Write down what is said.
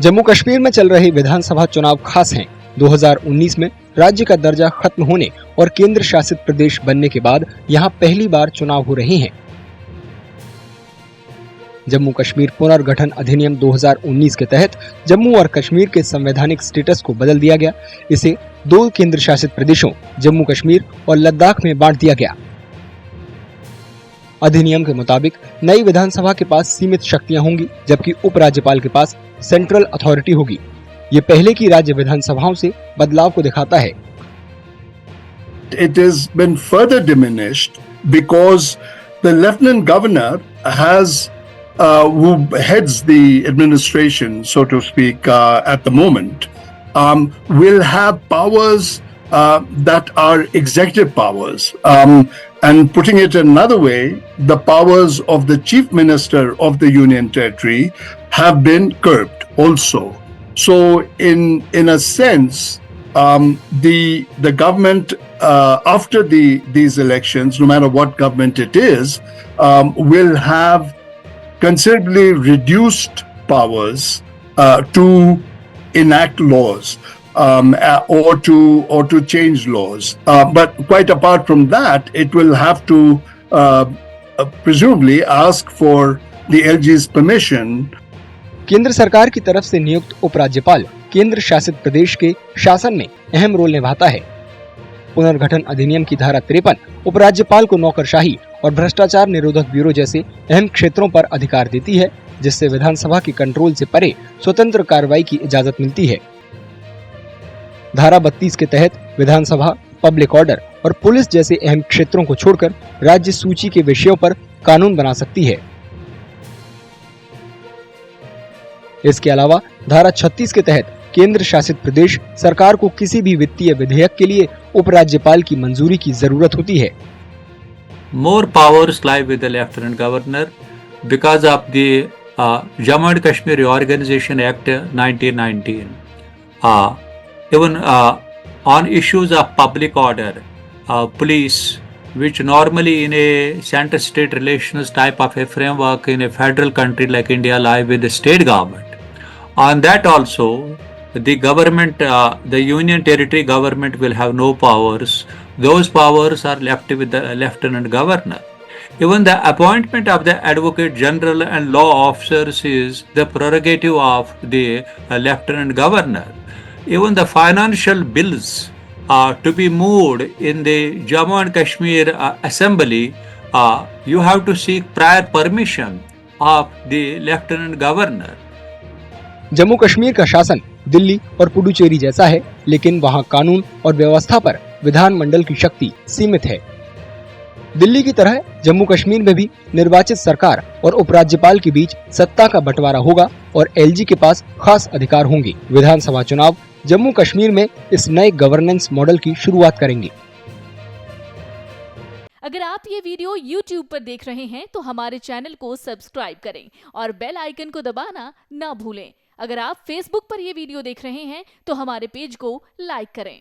जम्मू कश्मीर में चल रहे विधानसभा चुनाव खास हैं। 2019 में राज्य का दर्जा खत्म होने और केंद्र शासित प्रदेश बनने के बाद यहाँ पहली बार चुनाव हो रहे हैं। जम्मू कश्मीर पुनर्गठन अधिनियम 2019 के तहत जम्मू और कश्मीर के संवैधानिक स्टेटस को बदल दिया गया। इसे 2 केंद्र शासित प्रदेशों जम्मू कश्मीर और लद्दाख में बांट दिया गया। अधिनियम के मुताबिक नई विधानसभा के पास सीमित शक्तियां होंगी, जबकि उपराज्यपाल के पास सेंट्रल अथॉरिटी होगी। ये पहले की राज्य विधानसभाओं से बदलाव को दिखाता है। It has been further diminished because the lieutenant governor who heads the administration, so to speak, at the moment, will have powers that are executive powers. And putting it another way, the powers of the chief minister of the union territory have been curbed also. So in a sense, the government after these elections, no matter what government it is, will have considerably reduced powers to enact laws or to change laws. But quite apart from that, it will have to presumably ask for the LG's permission. केंद्र सरकार की तरफ से नियुक्त उपराज्यपाल केंद्र शासित प्रदेश के शासन में अहम रोल निभाता है। पुनर्गठन अधिनियम की धारा 53 उपराज्यपाल को नौकरशाही और भ्रष्टाचार निरोधक ब्यूरो जैसे अहम क्षेत्रों पर अधिकार देती है, जिससे विधानसभा के कंट्रोल से परे स्वतंत्र कार्रवाई की इजाजत मिलती है। धारा 32 के तहत विधानसभा पब्लिक ऑर्डर और पुलिस जैसे अहम क्षेत्रों को छोड़कर राज्य सूची के विषयों पर कानून बना सकती है। इसके अलावा धारा 36 के तहत केंद्र शासित प्रदेश सरकार को किसी भी वित्तीय विधेयक के लिए उपराज्यपाल की मंजूरी की जरूरत होती है। More powers lie with the Lieutenant Governor because of the Jammu and Kashmir Reorganization Act 1919. Even on issues of public order, police, which normally in a center-state relations type of a framework in a federal country like India lie with the state government. On that also, the government, the union territory government will have no powers. Those powers are left with the Lieutenant Governor. Even the appointment of the Advocate General and law officers is the prerogative of the Lieutenant Governor. Even the financial bills to be moved in the Jammu and Kashmir Assembly, you have to seek prior permission of the Lieutenant Governor. Jammu Kashmir का शासन दिल्ली और पुडुचेरी जैसा है, लेकिन वहाँ कानून और व्यवस्था पर विधानमंडल की शक्ति सीमित है। दिल्ली की तरह जम्मू कश्मीर में भी निर्वाचित सरकार और उपराज्यपाल के बीच सत्ता का बंटवारा होगा और एलजी के पास खास अधिकार होंगे। विधानसभा चुनाव जम्मू कश्मीर में इस नए गवर्नेंस मॉडल की शुरुआत करेंगे। अगर आप ये वीडियो YouTube पर देख रहे हैं तो हमारे चैनल को सब्सक्राइब करें और बेल आइकन को दबाना ना भूलें। अगर आप Facebook पर ये वीडियो देख रहे हैं तो हमारे पेज को लाइक करें।